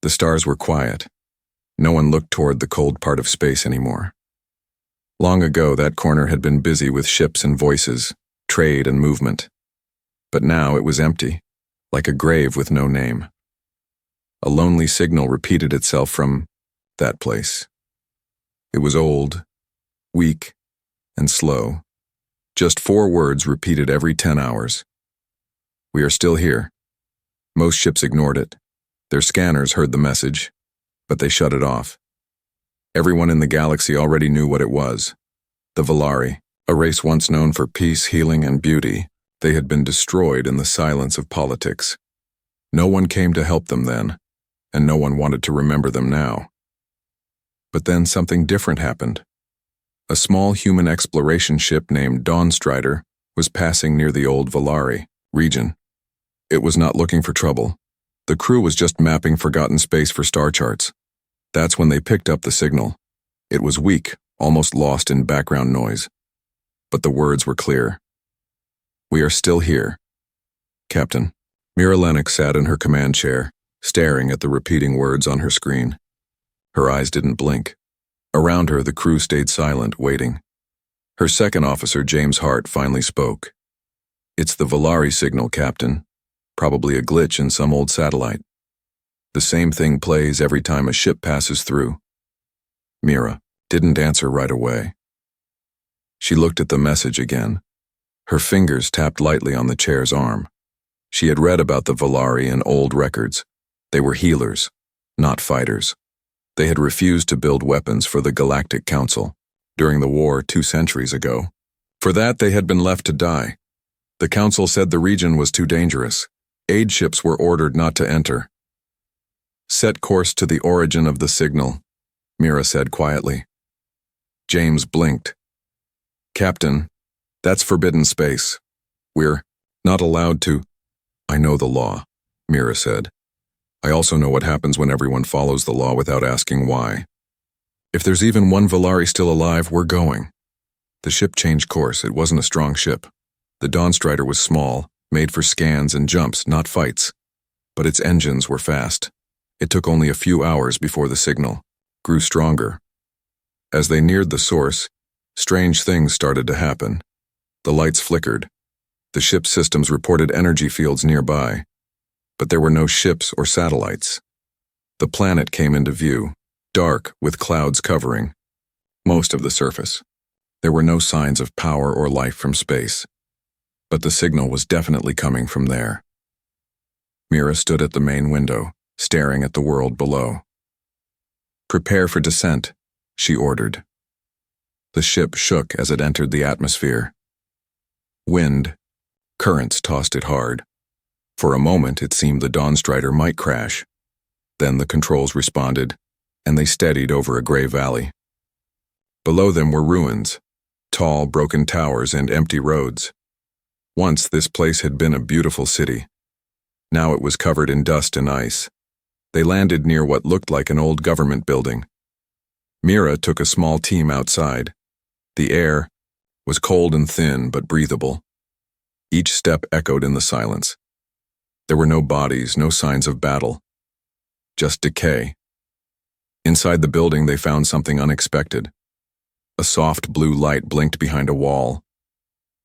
The stars were quiet. No one looked toward the cold part of space anymore. Long ago, that corner had been busy with ships and voices, trade and movement. But now it was empty, like a grave with no name. A lonely signal repeated itself from that place. It was old, weak, and slow. Just 4 words repeated every 10 hours. We are still here. Most ships ignored it. Their scanners heard the message, but they shut it off. Everyone in the galaxy already knew what it was. The Volari, a race once known for peace, healing, and beauty, they had been destroyed in the silence of politics. No one came to help them then, and no one wanted to remember them now. But then something different happened. A small human exploration ship named Dawnstrider was passing near the old Volari region. It was not looking for trouble. The crew was just mapping forgotten space for star charts. That's when they picked up the signal. It was weak, almost lost in background noise. But the words were clear. We are still here. Captain. Mira Lennox sat in her command chair, staring at the repeating words on her screen. Her eyes didn't blink. Around her, the crew stayed silent, waiting. Her second officer, James Hart, finally spoke. It's the Volari signal, Captain. Probably a glitch in some old satellite. The same thing plays every time a ship passes through. Mira didn't answer right away. She looked at the message again. Her fingers tapped lightly on the chair's arm. She had read about the Volari in old records. They were healers, not fighters. They had refused to build weapons for the Galactic Council during the war 2 centuries ago. For that, they had been left to die. The Council said the region was too dangerous. Aid ships were ordered not to enter. Set course to the origin of the signal, Mira said quietly. James blinked. Captain, that's forbidden space. We're not allowed to. I know the law, Mira said. I also know what happens when everyone follows the law without asking why. If there's even one Volari still alive, we're going. The ship changed course. It wasn't a strong ship. The Dawnstrider was small, made for scans and jumps, not fights. But its engines were fast. It took only a few hours before the signal grew stronger. As they neared the source, strange things started to happen. The lights flickered. The ship's systems reported energy fields nearby. But there were no ships or satellites. The planet came into view, dark with clouds covering most of the surface. There were no signs of power or life from space. But the signal was definitely coming from there. Mira stood at the main window, staring at the world below. Prepare for descent, she ordered. The ship shook as it entered the atmosphere. Wind, currents tossed it hard. For a moment, it seemed the Dawnstrider might crash. Then the controls responded, and they steadied over a gray valley. Below them were ruins, tall, broken towers and empty roads. Once this place had been a beautiful city. Now it was covered in dust and ice. They landed near what looked like an old government building. Mira took a small team outside. The air was cold and thin but breathable. Each step echoed in the silence. There were no bodies, no signs of battle. Just decay. Inside the building, they found something unexpected. A soft blue light blinked behind a wall.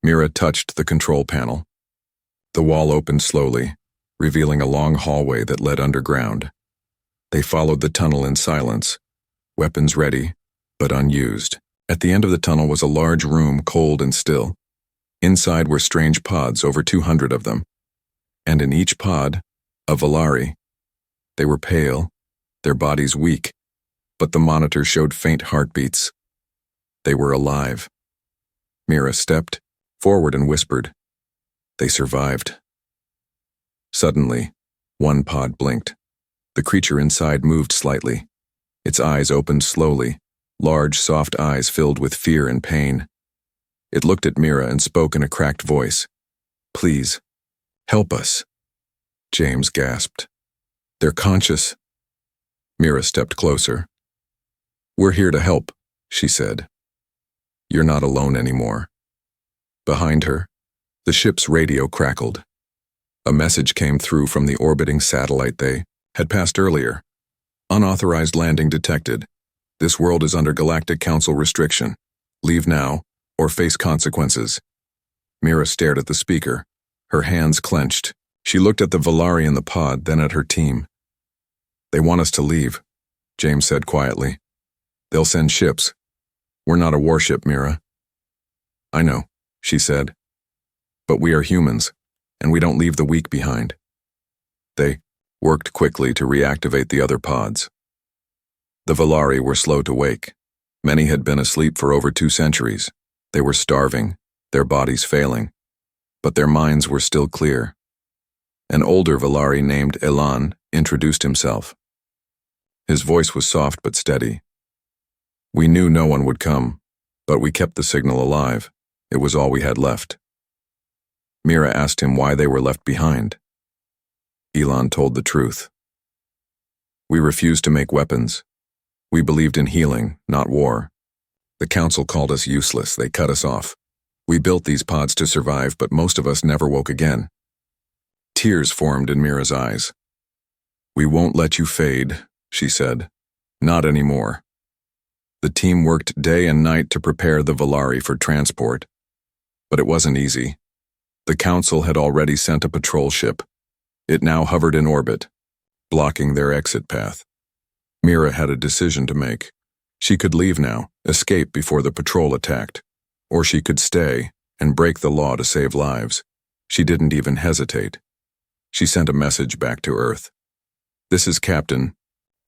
Mira touched the control panel. The wall opened slowly, revealing a long hallway that led underground. They followed the tunnel in silence, weapons ready, but unused. At the end of the tunnel was a large room, cold and still. Inside were strange pods, over 200 of them. And in each pod, a Volari. They were pale, their bodies weak, but the monitor showed faint heartbeats. They were alive. Mira stepped forward and whispered, "They survived." Suddenly, one pod blinked. The creature inside moved slightly. Its eyes opened slowly, large, soft eyes filled with fear and pain. It looked at Mira and spoke in a cracked voice. "Please, help us." James gasped. "They're conscious." Mira stepped closer. "We're here to help," she said. "You're not alone anymore." Behind her, the ship's radio crackled. A message came through from the orbiting satellite they had passed earlier. Unauthorized landing detected. This world is under Galactic Council restriction. Leave now, or face consequences. Mira stared at the speaker, her hands clenched. She looked at the Valari in the pod, then at her team. They want us to leave, James said quietly. They'll send ships. We're not a warship, Mira. I know, she said. But we are humans, and we don't leave the weak behind. They worked quickly to reactivate the other pods. The Valari were slow to wake. Many had been asleep for over 2 centuries. They were starving, their bodies failing. But their minds were still clear. An older Valari named Elan introduced himself. His voice was soft but steady. We knew no one would come, but we kept the signal alive. It was all we had left. Mira asked him why they were left behind. Elan told the truth. We refused to make weapons. We believed in healing, not war. The council called us useless. They cut us off. We built these pods to survive, but most of us never woke again. Tears formed in Mira's eyes. We won't let you fade, she said. Not anymore. The team worked day and night to prepare the Valari for transport. But it wasn't easy. The council had already sent a patrol ship. It now hovered in orbit, blocking their exit path. Mira had a decision to make. She could leave now, escape before the patrol attacked. Or she could stay and break the law to save lives. She didn't even hesitate. She sent a message back to Earth. This is Captain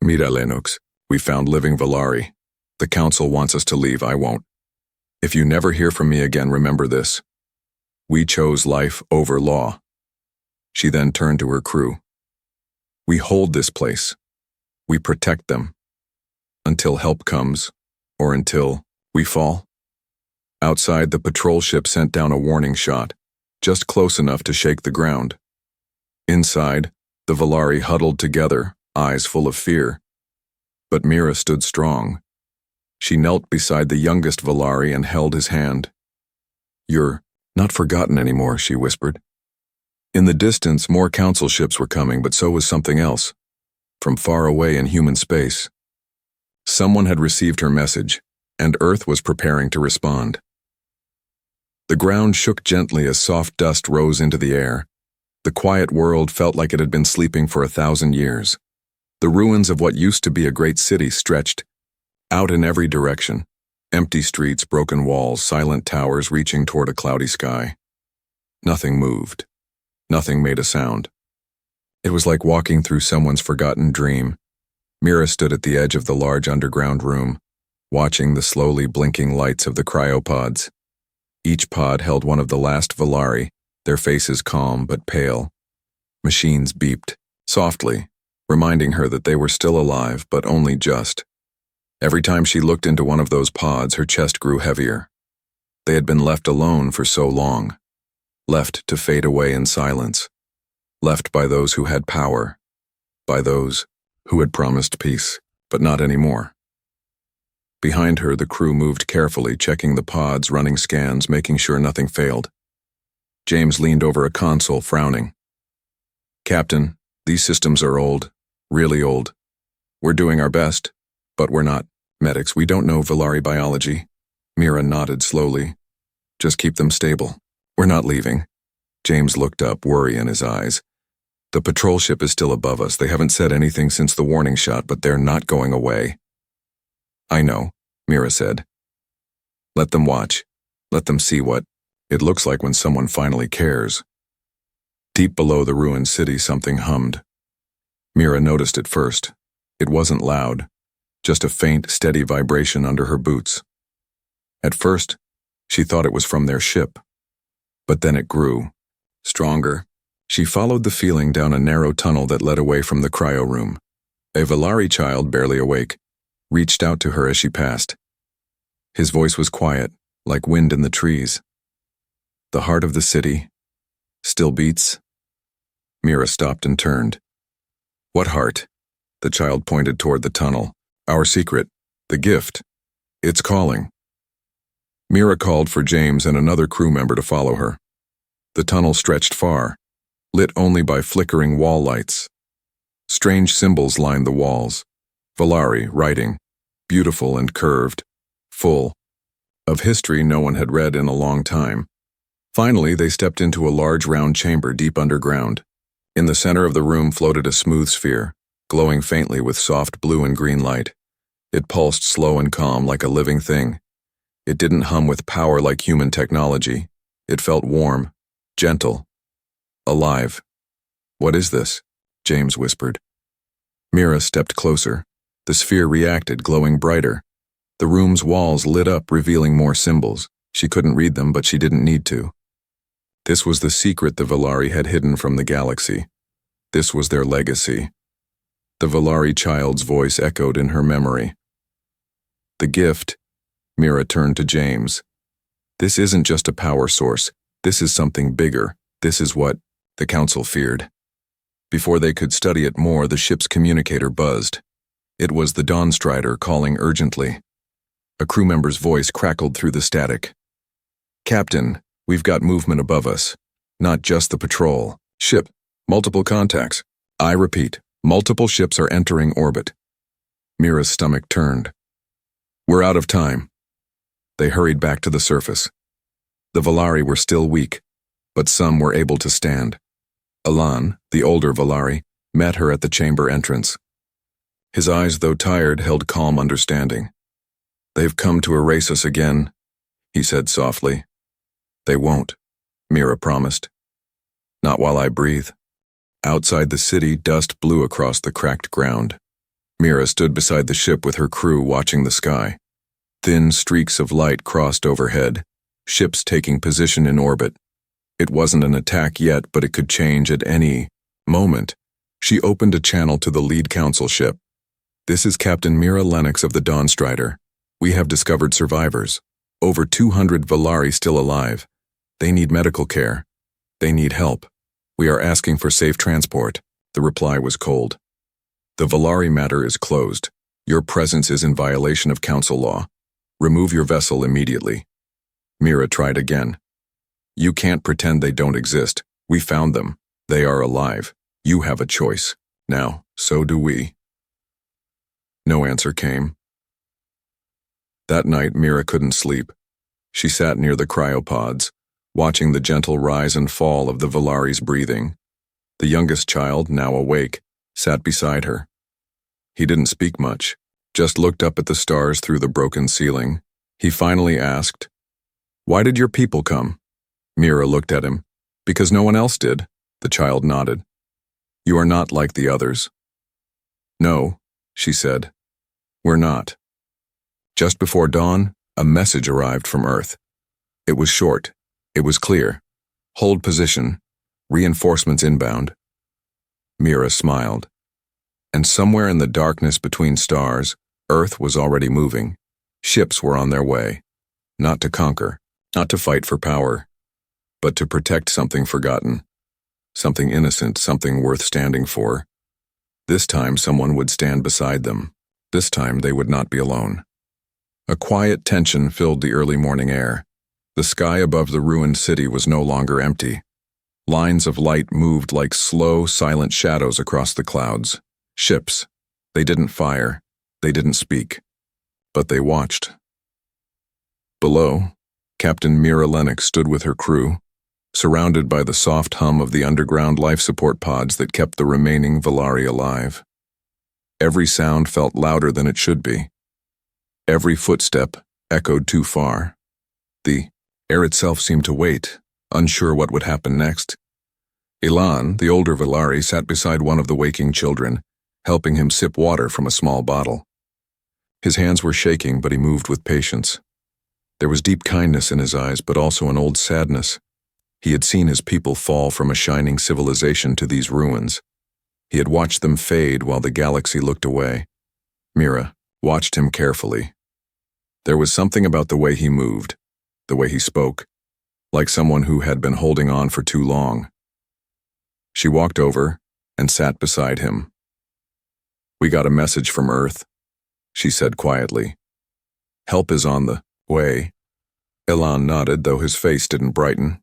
Mira Lennox. We found living Valari. The council wants us to leave. I won't. If you never hear from me again, remember this. We chose life over law. She then turned to her crew. We hold this place. We protect them. Until help comes, or until we fall. Outside, the patrol ship sent down a warning shot, just close enough to shake the ground. Inside, the Valari huddled together, eyes full of fear. But Mira stood strong. She knelt beside the youngest Valari and held his hand. You're not forgotten anymore, she whispered. In the distance, more council ships were coming, but so was something else. From far away in human space. Someone had received her message, and Earth was preparing to respond. The ground shook gently as soft dust rose into the air. The quiet world felt like it had been sleeping for 1,000 years. The ruins of what used to be a great city stretched out in every direction. Empty streets, broken walls, silent towers reaching toward a cloudy sky. Nothing moved. Nothing made a sound. It was like walking through someone's forgotten dream. Mira stood at the edge of the large underground room, watching the slowly blinking lights of the cryopods. Each pod held one of the last Valari, their faces calm but pale. Machines beeped, softly, reminding her that they were still alive, but only just. Every time she looked into one of those pods, her chest grew heavier. They had been left alone for so long, left to fade away in silence, left by those who had power, by those who had promised peace, but not anymore. Behind her, the crew moved carefully, checking the pods, running scans, making sure nothing failed. James leaned over a console, frowning. Captain, these systems are old, really old. We're doing our best, but we're not medics. We don't know Valari biology. Mira nodded slowly. Just keep them stable. We're not leaving. James looked up, worry in his eyes. The patrol ship is still above us. They haven't said anything since the warning shot, but they're not going away. I know, Mira said. Let them watch. Let them see what it looks like when someone finally cares. Deep below the ruined city, something hummed. Mira noticed it first. It wasn't loud, just a faint, steady vibration under her boots. At first, she thought it was from their ship. But then it grew, stronger. She followed the feeling down a narrow tunnel that led away from the cryo room. A Valari child, barely awake, reached out to her as she passed. His voice was quiet, like wind in the trees. The heart of the city still beats. Mira stopped and turned. What heart? The child pointed toward the tunnel. Our secret, the gift. It's calling. Mira called for James and another crew member to follow her. The tunnel stretched far, lit only by flickering wall lights. Strange symbols lined the walls, Valari, writing, beautiful and curved, full of history no one had read in a long time. Finally, they stepped into a large round chamber deep underground. In the center of the room floated a smooth sphere, glowing faintly with soft blue and green light. It pulsed slow and calm like a living thing. It didn't hum with power like human technology. It felt warm, gentle, alive. "What is this?" James whispered. Mira stepped closer. The sphere reacted, glowing brighter. The room's walls lit up, revealing more symbols. She couldn't read them, but she didn't need to. This was the secret the Valari had hidden from the galaxy. This was their legacy. The Valari child's voice echoed in her memory. "The gift," Mira turned to James. "This isn't just a power source. This is something bigger. This is what the Council feared." Before they could study it more, the ship's communicator buzzed. It was the Dawnstrider calling urgently. A crew member's voice crackled through the static. "Captain, we've got movement above us. Not just the patrol. Ship. Multiple contacts. I repeat, multiple ships are entering orbit." Mira's stomach turned. "We're out of time." They hurried back to the surface. The Valari were still weak, but some were able to stand. Elan, the older Valari, met her at the chamber entrance. His eyes, though tired, held calm understanding. "They've come to erase us again," he said softly. "They won't," Mira promised. "Not while I breathe." Outside the city, dust blew across the cracked ground. Mira stood beside the ship with her crew watching the sky. Thin streaks of light crossed overhead, ships taking position in orbit. It wasn't an attack yet, but it could change at any moment. She opened a channel to the lead council ship. "This is Captain Mira Lennox of the Dawnstrider. We have discovered survivors. Over 200 Valari still alive. They need medical care. They need help. We are asking for safe transport." The reply was cold. "The Valari matter is closed. Your presence is in violation of council law. Remove your vessel immediately." Mira tried again. "You can't pretend they don't exist. We found them. They are alive. You have a choice. Now, so do we." No answer came. That night, Mira couldn't sleep. She sat near the cryopods, watching the gentle rise and fall of the Valari's breathing. The youngest child, now awake, sat beside her. He didn't speak much, just looked up at the stars through the broken ceiling. He finally asked, "Why did your people come?" Mira looked at him. "Because no one else did," the child nodded. "You are not like the others." "No," she said. "We're not." Just before dawn, a message arrived from Earth. It was short. It was clear. "Hold position. Reinforcements inbound." Mira smiled. And somewhere in the darkness between stars, Earth was already moving. Ships were on their way. Not to conquer, not to fight for power, but to protect something forgotten. Something innocent, something worth standing for. This time someone would stand beside them. This time they would not be alone. A quiet tension filled the early morning air. The sky above the ruined city was no longer empty. Lines of light moved like slow, silent shadows across the clouds. Ships. They didn't fire. They didn't speak. But they watched. Below, Captain Mira Lennox stood with her crew, surrounded by the soft hum of the underground life support pods that kept the remaining Valari alive. Every sound felt louder than it should be. Every footstep echoed too far. The air itself seemed to wait, unsure what would happen next. Elan, the older Valari, sat beside one of the waking children, helping him sip water from a small bottle. His hands were shaking, but he moved with patience. There was deep kindness in his eyes, but also an old sadness. He had seen his people fall from a shining civilization to these ruins. He had watched them fade while the galaxy looked away. Mira watched him carefully. There was something about the way he moved, the way he spoke, like someone who had been holding on for too long. She walked over and sat beside him. "We got a message from Earth," she said quietly. "Help is on the way." Elan nodded, though his face didn't brighten.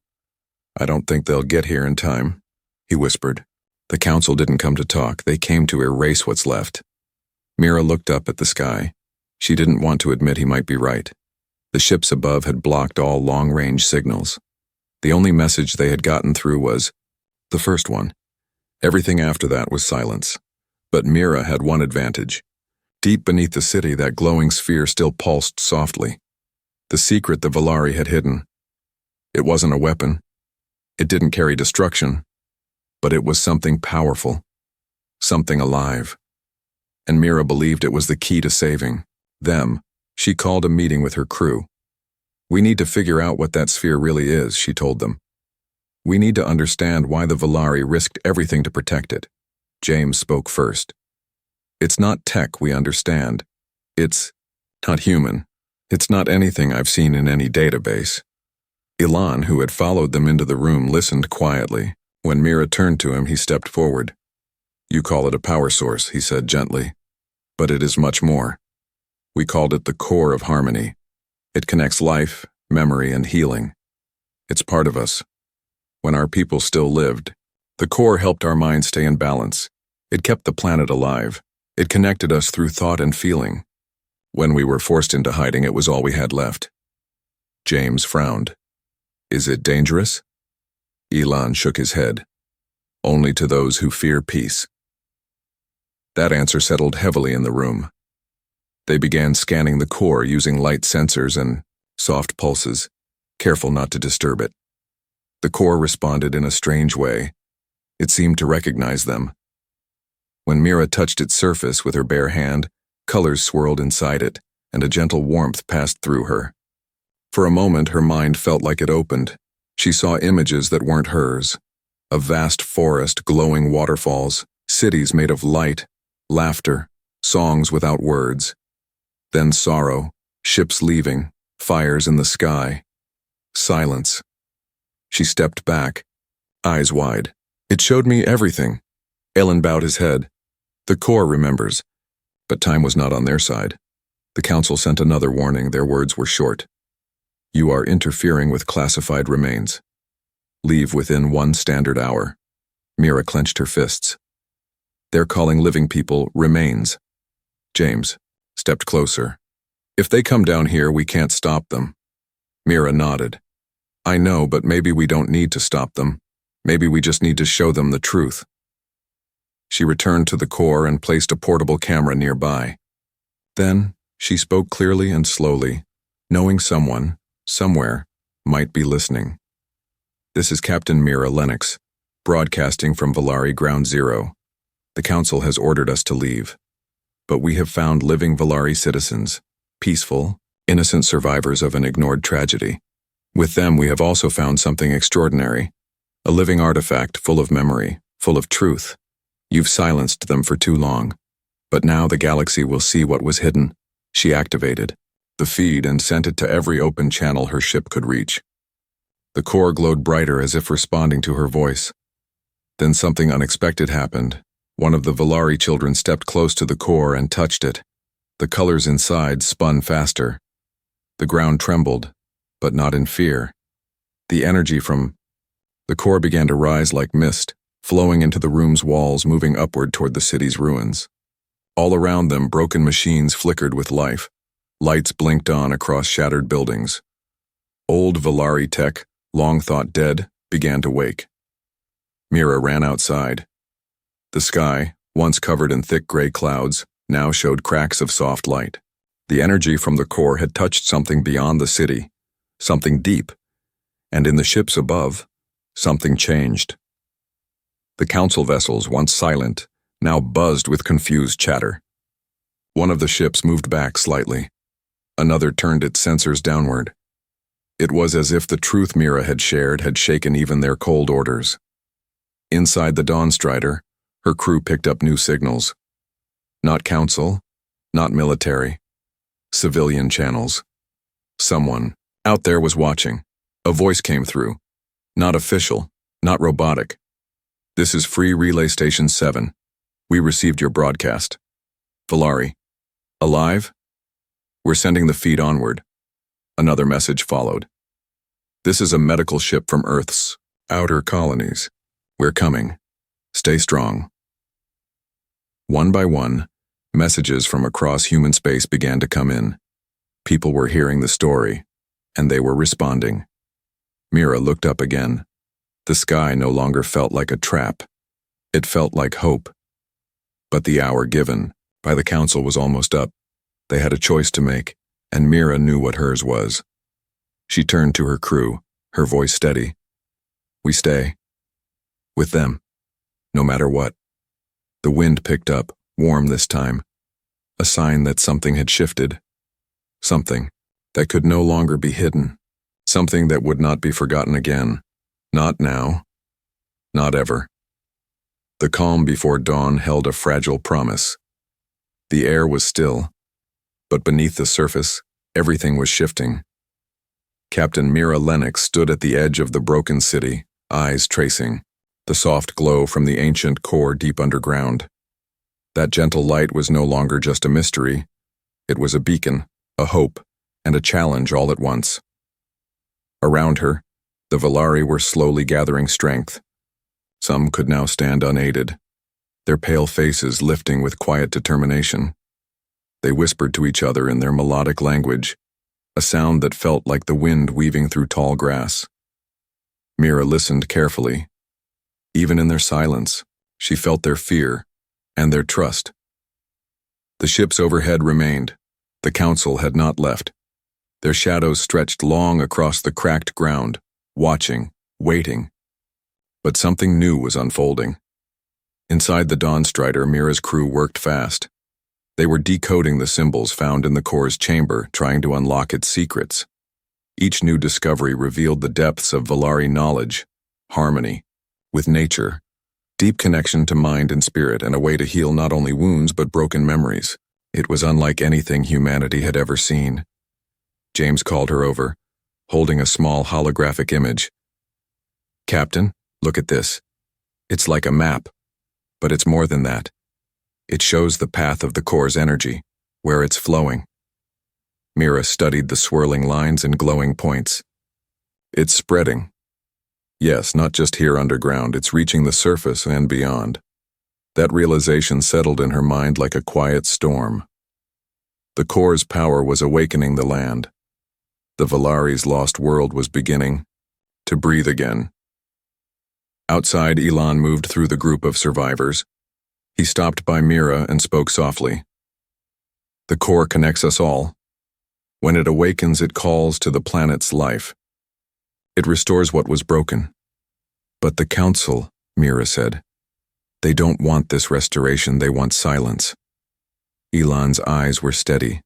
"I don't think they'll get here in time," he whispered. "The council didn't come to talk. They came to erase what's left." Mira looked up at the sky. She didn't want to admit he might be right. The ships above had blocked all long-range signals. The only message they had gotten through was the first one. Everything after that was silence. But Mira had one advantage. Deep beneath the city, that glowing sphere still pulsed softly. The secret the Valari had hidden. It wasn't a weapon. It didn't carry destruction. But it was something powerful. Something alive. And Mira believed it was the key to saving them. She called a meeting with her crew. "We need to figure out what that sphere really is," she told them. "We need to understand why the Valari risked everything to protect it." James spoke first. "It's not tech we understand. It's not human. It's not anything I've seen in any database." Ilan, who had followed them into the room, listened quietly. When Mira turned to him, he stepped forward. "You call it a power source," he said gently. "But it is much more. We called it the core of harmony. It connects life, memory, and healing. It's part of us. When our people still lived, the core helped our minds stay in balance. It kept the planet alive. It connected us through thought and feeling. When we were forced into hiding, it was all we had left." James frowned. "Is it dangerous?" Ilan shook his head. "Only to those who fear peace." That answer settled heavily in the room. They began scanning the core using light sensors and soft pulses, careful not to disturb it. The core responded in a strange way. It seemed to recognize them. When Mira touched its surface with her bare hand, colors swirled inside it, and a gentle warmth passed through her. For a moment, her mind felt like it opened. She saw images that weren't hers. A vast forest, glowing waterfalls, cities made of light, laughter, songs without words. Then sorrow, ships leaving, fires in the sky. Silence. She stepped back, eyes wide. "It showed me everything." Ellen bowed his head. "The core remembers." But time was not on their side. The council sent another warning. Their words were short. "You are interfering with classified remains. Leave within 1 standard hour." Mira clenched her fists. "They're calling living people remains." James stepped closer. "If they come down here, we can't stop them." Mira nodded. "I know, but maybe we don't need to stop them. Maybe we just need to show them the truth." She returned to the core and placed a portable camera nearby. Then she spoke clearly and slowly, knowing someone, somewhere, might be listening. "This is Captain Mira Lennox, broadcasting from Valari Ground Zero. The Council has ordered us to leave. But we have found living Valari citizens, peaceful, innocent survivors of an ignored tragedy. With them, we have also found something extraordinary, a living artifact full of memory, full of truth. You've silenced them for too long. But now the galaxy will see what was hidden." She activated the feed and sent it to every open channel her ship could reach. The core glowed brighter as if responding to her voice. Then something unexpected happened. One of the Valari children stepped close to the core and touched it. The colors inside spun faster. The ground trembled, but not in fear. The energy from the core began to rise like mist, flowing into the room's walls, moving upward toward the city's ruins. All around them, broken machines flickered with life. Lights blinked on across shattered buildings. Old Valari tech, long thought dead, began to wake. Mira ran outside. The sky, once covered in thick gray clouds, now showed cracks of soft light. The energy from the core had touched something beyond the city, something deep, and in the ships above, something changed. The council vessels, once silent, now buzzed with confused chatter. One of the ships moved back slightly. Another turned its sensors downward. It was as if the truth Mira had shared had shaken even their cold orders. Inside the Dawnstrider, her crew picked up new signals. Not council, not military. Civilian channels. Someone out there was watching. A voice came through. Not official, not robotic. "This is Free Relay Station 7. We received your broadcast. Valari. Alive? We're sending the feed onward." Another message followed. "This is a medical ship from Earth's outer colonies. We're coming. Stay strong." One by one, Messages from across human space began to come in. People were hearing the story, and they were responding. Mira looked up again. The sky no longer felt like a trap. It felt like hope. But the hour given by the council was almost up. They had a choice to make, and Mira knew what hers was. She turned to her crew, her voice steady. We stay. With them. No matter what. The wind picked up, warm this time. A sign that something had shifted. Something that could no longer be hidden. Something that would not be forgotten again. Not now. Not ever. The calm before dawn held a fragile promise. The air was still, but beneath the surface, everything was shifting. Captain Mira Lennox stood at the edge of the broken city, eyes tracing, the soft glow from the ancient core deep underground. That gentle light was no longer just a mystery. It was a beacon, a hope, and a challenge all at once. Around her, the Valari were slowly gathering strength. Some could now stand unaided, their pale faces lifting with quiet determination. They whispered to each other in their melodic language, a sound that felt like the wind weaving through tall grass. Mira listened carefully. Even in their silence, she felt their fear and their trust. The ships overhead remained. The council had not left. Their shadows stretched long across the cracked ground, watching, waiting. But something new was unfolding. Inside the Dawn Strider, Mira's crew worked fast. They were decoding the symbols found in the core's chamber, trying to unlock its secrets. Each new discovery revealed the depths of Valari knowledge, harmony with nature, deep connection to mind and spirit, and a way to heal not only wounds but broken memories. It was unlike anything humanity had ever seen. James called her over, holding a small holographic image. Captain, look at this. It's like a map, but it's more than that. It shows the path of the core's energy, where it's flowing. Mira studied the swirling lines and glowing points. It's spreading. Yes, not just here underground, it's reaching the surface and beyond. That realization settled in her mind like a quiet storm. The core's power was awakening the land. The Valari's lost world was beginning to breathe again. Outside, Elon moved through the group of survivors. He stopped by Mira and spoke softly. The core connects us all. When it awakens, it calls to the planet's life. It restores what was broken. But the council, Mira said, they don't want this restoration, they want silence. Elon's eyes were steady.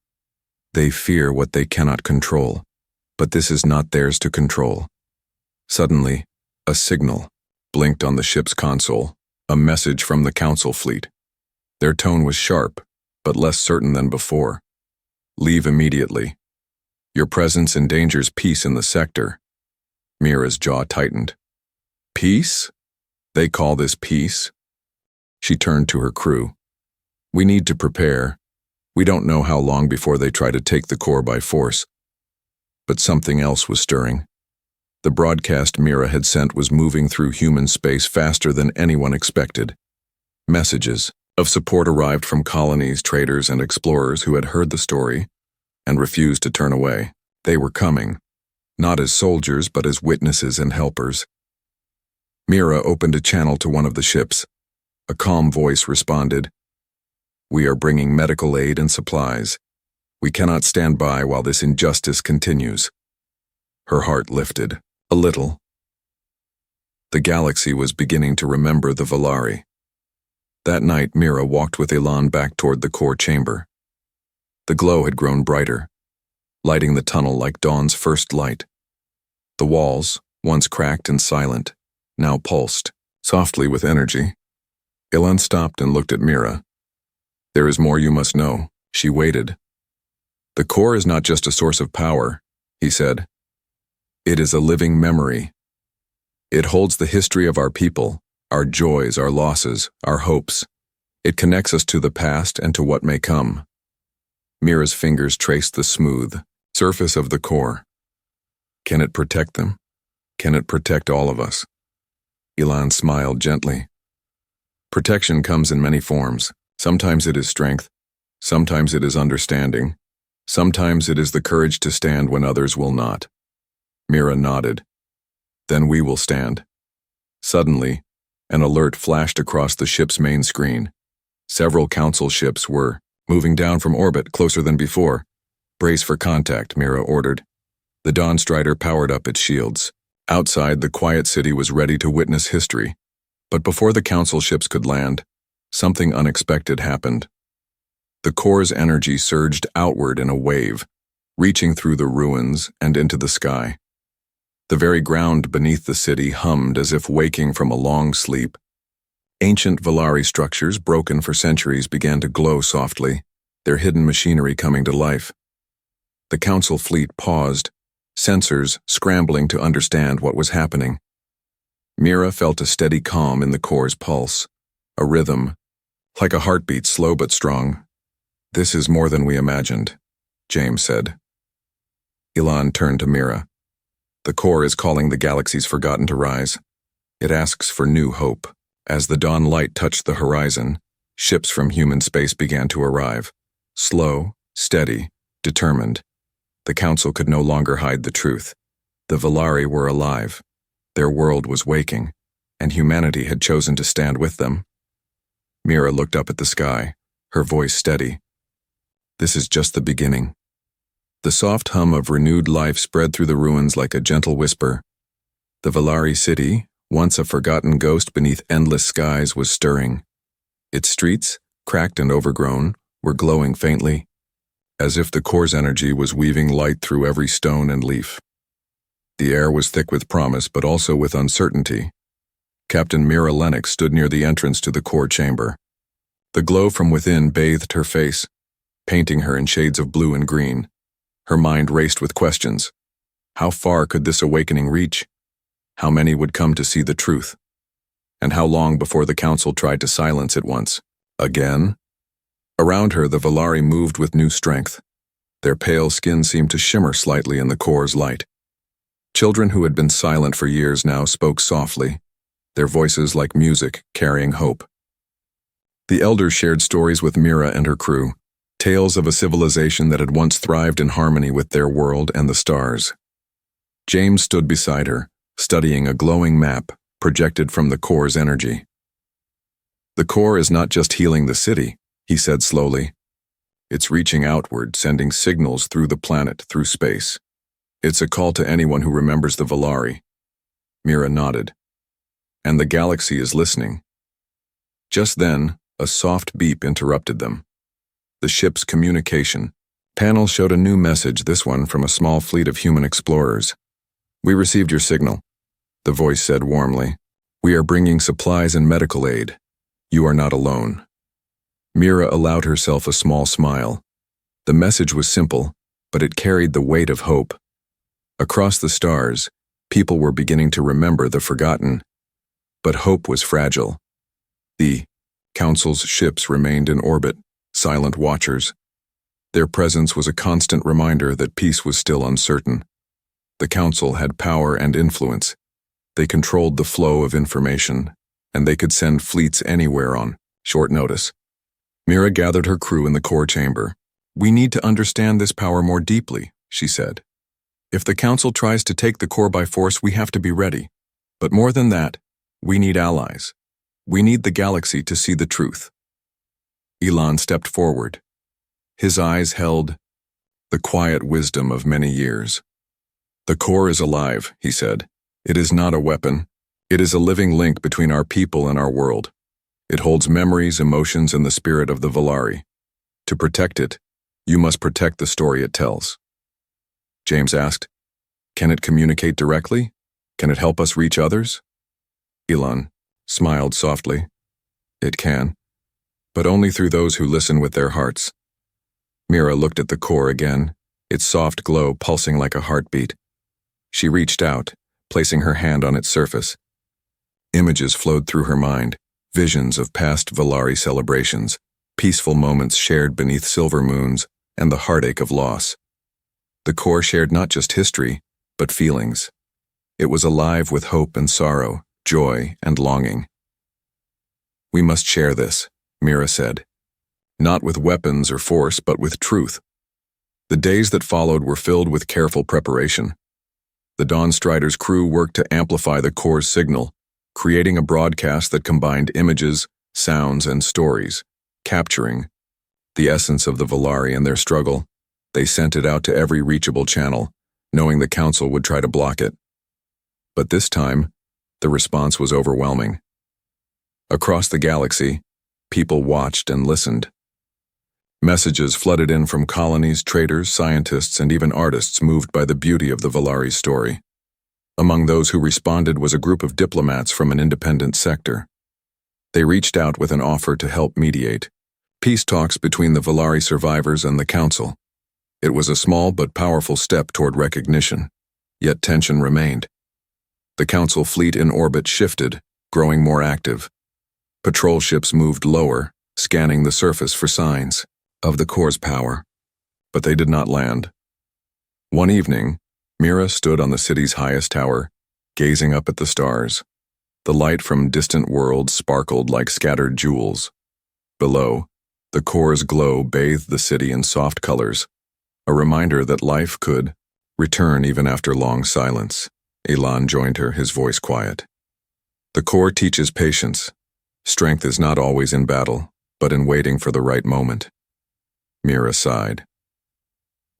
They fear what they cannot control, but this is not theirs to control. Suddenly, a signal blinked on the ship's console, a message from the council fleet. Their tone was sharp, but less certain than before. Leave immediately. Your presence endangers peace in the sector. Mira's jaw tightened. Peace? They call this peace? She turned to her crew. We need to prepare. We don't know how long before they try to take the core by force. But something else was stirring. The broadcast Mira had sent was moving through human space faster than anyone expected. Messages of support arrived from colonies, traders, and explorers who had heard the story and refused to turn away. They were coming, not as soldiers but as witnesses and helpers. Mira opened a channel to one of the ships. A calm voice responded, "We are bringing medical aid and supplies. We cannot stand by while this injustice continues." Her heart lifted, a little. The galaxy was beginning to remember the Valari. That night, Mira walked with Elon back toward the core chamber. The glow had grown brighter, lighting the tunnel like dawn's first light. The walls, once cracked and silent, now pulsed, softly with energy. Elon stopped and looked at Mira. "There is more you must know." She waited. "The core is not just a source of power," he said. "It is a living memory. It holds the history of our people, our joys, our losses, our hopes. It connects us to the past and to what may come." Mira's fingers traced the smooth surface of the core. Can it protect them? Can it protect all of us? Elon smiled gently. Protection comes in many forms. Sometimes it is strength. Sometimes it is understanding. Sometimes it is the courage to stand when others will not. Mira nodded. Then we will stand. Suddenly, an alert flashed across the ship's main screen. Several council ships were moving down from orbit closer than before. Brace for contact, Mira ordered. The Dawn Strider powered up its shields. Outside, the quiet city was ready to witness history. But before the council ships could land, something unexpected happened. The core's energy surged outward in a wave, reaching through the ruins and into the sky. The very ground beneath the city hummed as if waking from a long sleep. Ancient Volari structures, broken for centuries, began to glow softly, their hidden machinery coming to life. The council fleet paused, sensors scrambling to understand what was happening. Mira felt a steady calm in the core's pulse, a rhythm, like a heartbeat, slow but strong. "This is more than we imagined," James said. Elon turned to Mira. "The core is calling the galaxy's forgotten to rise. It asks for new hope." As the dawn light touched the horizon, ships from human space began to arrive. Slow, steady, determined. The council could no longer hide the truth. The Volari were alive. Their world was waking, and humanity had chosen to stand with them. Mira looked up at the sky, her voice steady. "This is just the beginning." The soft hum of renewed life spread through the ruins like a gentle whisper. The Volari city, once a forgotten ghost beneath endless skies, was stirring. Its streets, cracked and overgrown, were glowing faintly, as if the core's energy was weaving light through every stone and leaf. The air was thick with promise, but also with uncertainty. Captain Mira Lennox stood near the entrance to the core chamber. The glow from within bathed her face, painting her in shades of blue and green. Her mind raced with questions. How far could this awakening reach? How many would come to see the truth? And how long before the council tried to silence it once again? Around her, the Volari moved with new strength. Their pale skin seemed to shimmer slightly in the core's light. Children who had been silent for years now spoke softly, their voices like music carrying hope. The elders shared stories with Mira and her crew, tales of a civilization that had once thrived in harmony with their world and the stars. James stood beside her, studying a glowing map projected from the core's energy. "The core is not just healing the city," he said slowly. "It's reaching outward, sending signals through the planet, through space. It's a call to anyone who remembers the Volari." Mira nodded. "And the galaxy is listening." Just then, a soft beep interrupted them. The ship's communication panel showed a new message, this one from a small fleet of human explorers. "We received your signal," the voice said warmly. "We are bringing supplies and medical aid. You are not alone." Mira allowed herself a small smile. The message was simple, but it carried the weight of hope. Across the stars, people were beginning to remember the forgotten. But hope was fragile. The Council's ships remained in orbit, silent watchers. Their presence was a constant reminder that peace was still uncertain. The Council had power and influence. They controlled the flow of information, and they could send fleets anywhere on short notice. Mira gathered her crew in the core chamber. "We need to understand this power more deeply," she said. "If the Council tries to take the core by force, we have to be ready. But more than that, we need allies. We need the galaxy to see the truth." Elon stepped forward. His eyes held the quiet wisdom of many years. "The core is alive," he said. "It is not a weapon. It is a living link between our people and our world. It holds memories, emotions, and the spirit of the Volari. To protect it, you must protect the story it tells." James asked, "Can it communicate directly? Can it help us reach others?" Elon smiled softly. "It can, but only through those who listen with their hearts." Mira looked at the core again, its soft glow pulsing like a heartbeat. She reached out, placing her hand on its surface. Images flowed through her mind, visions of past Volari celebrations, peaceful moments shared beneath silver moons, and the heartache of loss. The core shared not just history, but feelings. It was alive with hope and sorrow, joy and longing. "We must share this," Mira said. not with weapons or force, but with truth. The days that followed were filled with careful preparation. The Dawn Strider's crew worked to amplify the Core's signal, creating a broadcast that combined images, sounds, and stories, capturing the essence of the Volari and their struggle. They sent it out to every reachable channel, knowing the Council would try to block it. But this time, the response was overwhelming. Across the galaxy, people watched and listened. Messages flooded in from colonies, traders, scientists, and even artists moved by the beauty of the Volari's story. Among those who responded was a group of diplomats from an independent sector. They reached out with an offer to help mediate peace talks between the Volari survivors and the Council. It was a small but powerful step toward recognition, yet tension remained. The Council fleet in orbit shifted, growing more active. Patrol ships moved lower, scanning the surface for signs of the Core's power, but they did not land. One evening, Mira stood on the city's highest tower, gazing up at the stars. The light from distant worlds sparkled like scattered jewels. Below, the Core's glow bathed the city in soft colors, a reminder that life could return even after long silence. Elan joined her, his voice quiet. The Core teaches patience. Strength is not always in battle, but in waiting for the right moment. Mira sighed.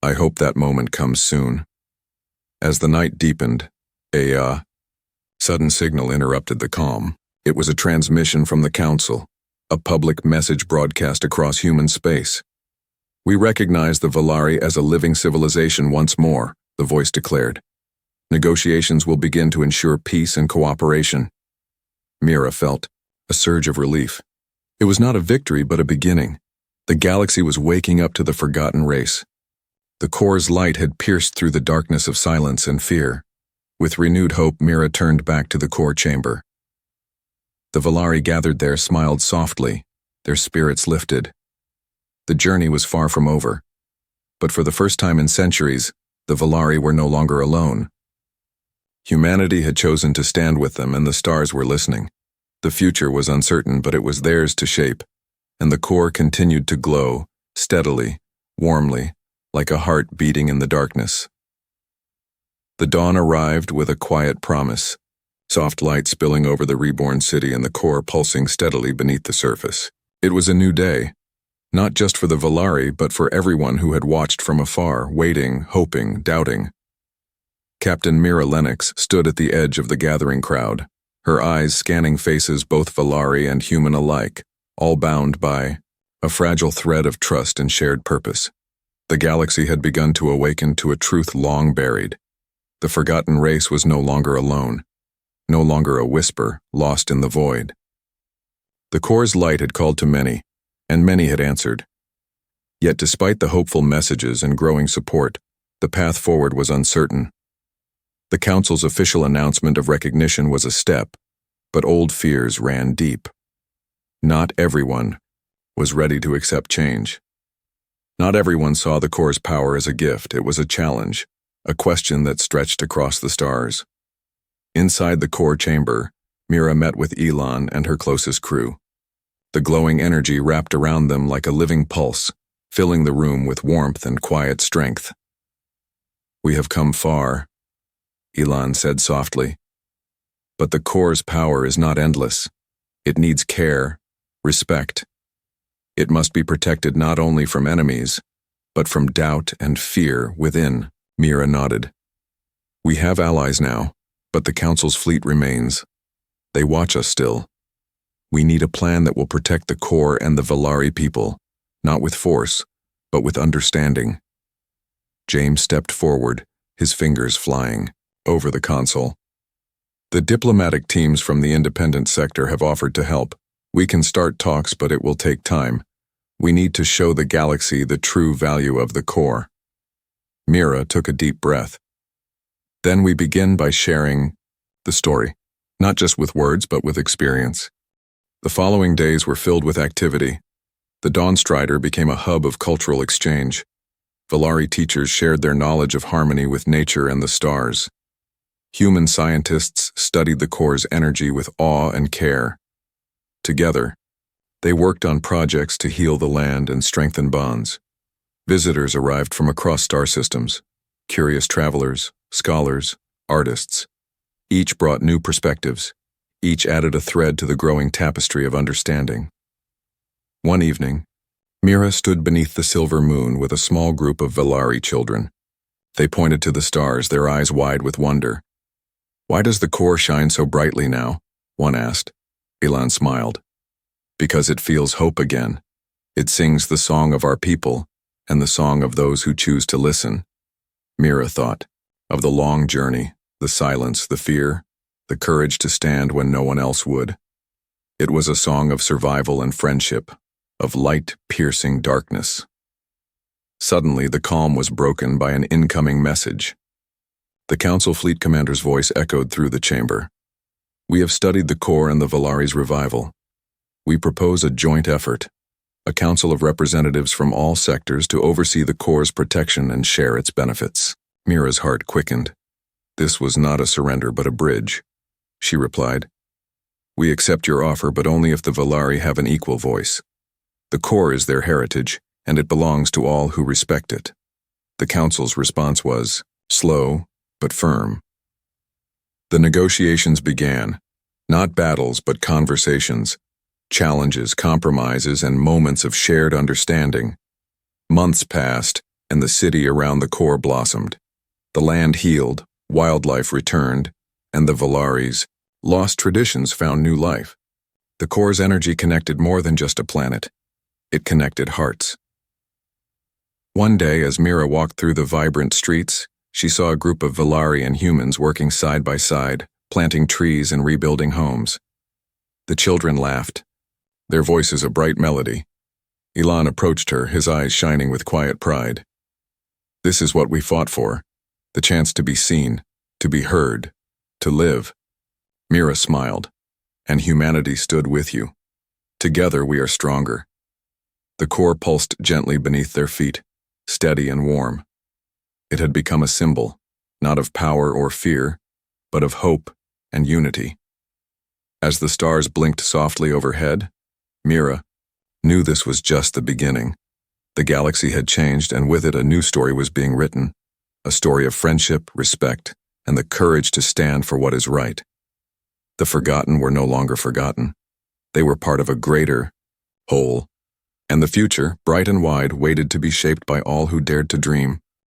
I hope that moment comes soon. As the night deepened, a sudden signal interrupted the calm. It was a transmission from the Council, a public message broadcast across human space. We recognize the Volari as a living civilization once more, the voice declared. Negotiations will begin to ensure peace and cooperation. Mira felt a surge of relief. It was not a victory, but a beginning. The galaxy was waking up to the forgotten race. The Core's light had pierced through the darkness of silence and fear. With renewed hope, Mira turned back to the Core chamber. The Volari gathered there smiled softly, their spirits lifted. The journey was far from over. But for the first time in centuries, the Volari were no longer alone. Humanity had chosen to stand with them, and the stars were listening. The future was uncertain, but it was theirs to shape, and the Core continued to glow, steadily, warmly, like a heart beating in the darkness. The dawn arrived with a quiet promise, soft light spilling over the reborn city and the Core pulsing steadily beneath the surface. It was a new day, not just for the Volari, but for everyone who had watched from afar, waiting, hoping, doubting. Captain Mira Lennox stood at the edge of the gathering crowd, her eyes scanning faces both Volari and human alike, all bound by a fragile thread of trust and shared purpose. The galaxy had begun to awaken to a truth long buried. The forgotten race was no longer alone, no longer a whisper lost in the void. The Core's light had called to many, and many had answered. Yet despite the hopeful messages and growing support, the path forward was uncertain. The Council's official announcement of recognition was a step, but old fears ran deep. Not everyone was ready to accept change. Not everyone saw the Core's power as a gift. It was a challenge, a question that stretched across the stars. Inside the Core chamber, Mira met with Elan and her closest crew. The glowing energy wrapped around them like a living pulse, filling the room with warmth and quiet strength. We have come far, Elan said softly. But the Core's power is not endless. It needs care, respect. It must be protected not only from enemies, but from doubt and fear within. Mira nodded. We have allies now, but the Council's fleet remains. They watch us still. We need a plan that will protect the Core and the Volari people, not with force, but with understanding. James stepped forward, his fingers flying over the console. The diplomatic teams from the independent sector have offered to help. We can start talks, but it will take time. We need to show the galaxy the true value of the Core. Mira took a deep breath. Then we begin by sharing the story, not just with words, but with experience. The following days were filled with activity. The Dawn Strider became a hub of cultural exchange. Volari teachers shared their knowledge of harmony with nature and the stars. Human scientists studied the Core's energy with awe and care. Together, They worked on projects to heal the land and strengthen bonds. Visitors arrived from across star systems, curious travelers, scholars, artists. Each brought new perspectives. Each added a thread to the growing tapestry of understanding. One evening, Mira stood beneath the silver moon with a small group of Valari children. They pointed to the stars, their eyes wide with wonder. "Why does the core shine so brightly now?" one asked. Ilan smiled. "Because it feels hope again. It sings the song of our people and the song of those who choose to listen." Mira thought of the long journey, the silence, the fear, the courage to stand when no one else would. It was a song of survival and friendship, of light piercing darkness. Suddenly, the calm was broken by an incoming message. The Council Fleet Commander's voice echoed through the chamber. "We have studied the core and the Valari's revival. We propose a joint effort, a council of representatives from all sectors to oversee the core's protection and share its benefits." Mira's heart quickened. This was not a surrender but a bridge. She replied, "We accept your offer, but only if the Valari have an equal voice. The core is their heritage, and it belongs to all who respect it." The council's response was slow but firm. The negotiations began, not battles but conversations, challenges, compromises, and moments of shared understanding. Months passed, and the city around the core blossomed. The land healed, wildlife returned, and the Valaris' lost traditions found new life. The core's energy connected more than just a planet. It connected hearts. One day, as Mira walked through the vibrant streets, she saw a group of Valari and humans working side by side, planting trees and rebuilding homes. The children laughed, their voices a bright melody. Ilan approached her, his eyes shining with quiet pride. "This is what we fought for, the chance to be seen, to be heard, to live." Mira smiled, "And humanity stood with you. Together we are stronger." The core pulsed gently beneath their feet, steady and warm. It had become a symbol, not of power or fear, but of hope and unity. As the stars blinked softly overhead, Mira knew this was just the beginning. The galaxy had changed, and with it a new story was being written, a story of friendship, respect, and the courage to stand for what is right. The forgotten were no longer forgotten. They were part of a greater whole, and the future, bright and wide, waited to be shaped by all who dared to dream.